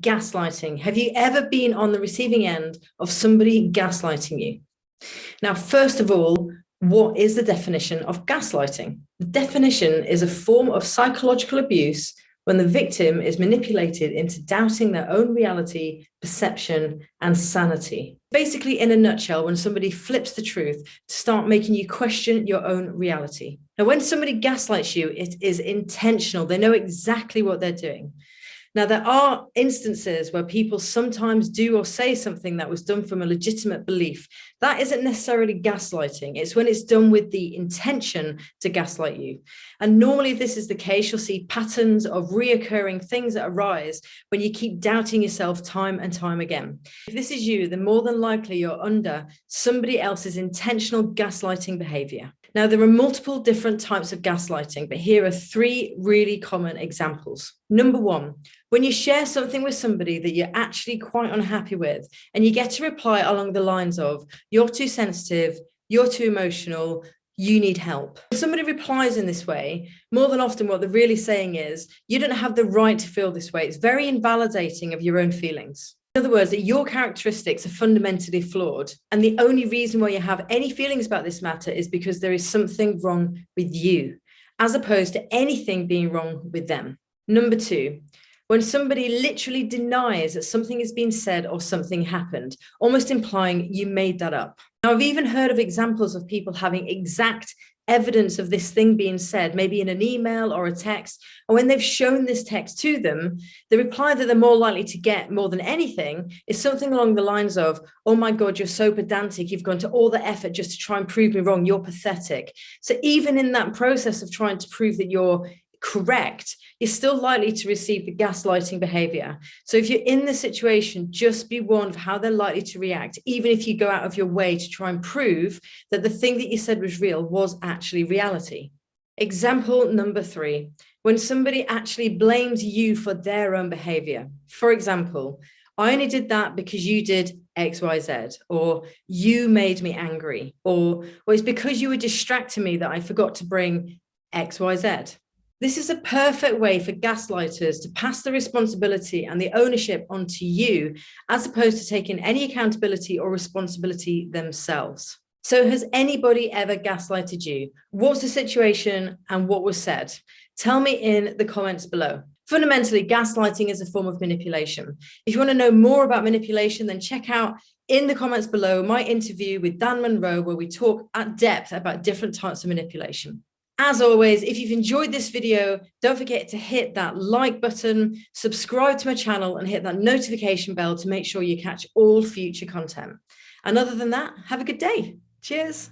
gaslighting. Have you ever been on the receiving end of somebody gaslighting you? Now, first of all, what is the definition of gaslighting? The definition is a form of psychological abuse when the victim is manipulated into doubting their own reality, perception, and sanity. Basically, in a nutshell, when somebody flips the truth to start making you question your own reality. Now, when somebody gaslights you, it is intentional. They know exactly what they're doing. Now, there are instances where people sometimes do or say something that was done from a legitimate belief. That isn't necessarily gaslighting. It's when it's done with the intention to gaslight you. And normally, if this is the case, you'll see patterns of reoccurring things that arise when you keep doubting yourself time and time again. If this is you, then more than likely you're under somebody else's intentional gaslighting behavior. Now, there are multiple different types of gaslighting, but here are 3 really common examples. Number 1, when you share something with somebody that you're actually quite unhappy with, and you get a reply along the lines of, "You're too sensitive, you're too emotional, you need help." When somebody replies in this way, more than often what they're really saying is, you don't have the right to feel this way. It's very invalidating of your own feelings. In other words, that your characteristics are fundamentally flawed. And the only reason why you have any feelings about this matter is because there is something wrong with you, as opposed to anything being wrong with them. Number 2, when somebody literally denies that something has been said or something happened, almost implying you made that up. Now, I've even heard of examples of people having exact evidence of this thing being said, maybe in an email or a text. And when they've shown this text to them, the reply that they're more likely to get more than anything is something along the lines of, "Oh my God, you're so pedantic. You've gone to all the effort just to try and prove me wrong. You're pathetic." So even in that process of trying to prove that you're correct, you're still likely to receive the gaslighting behavior. So if you're in this situation, just be warned of how they're likely to react, even if you go out of your way to try and prove that the thing that you said was real was actually reality. Example number 3, when somebody actually blames you for their own behavior. For example, "I only did that because you did XYZ," or "You made me angry," or "Well, it's because you were distracting me that I forgot to bring XYZ." This is a perfect way for gaslighters to pass the responsibility and the ownership onto you, as opposed to taking any accountability or responsibility themselves. So has anybody ever gaslighted you? What's the situation and what was said? Tell me in the comments below. Fundamentally, gaslighting is a form of manipulation. If you want to know more about manipulation, then check out in the comments below my interview with Dan Munro, where we talk at depth about different types of manipulation. As always, if you've enjoyed this video, don't forget to hit that like button, subscribe to my channel, and hit that notification bell to make sure you catch all future content. And other than that, have a good day. Cheers.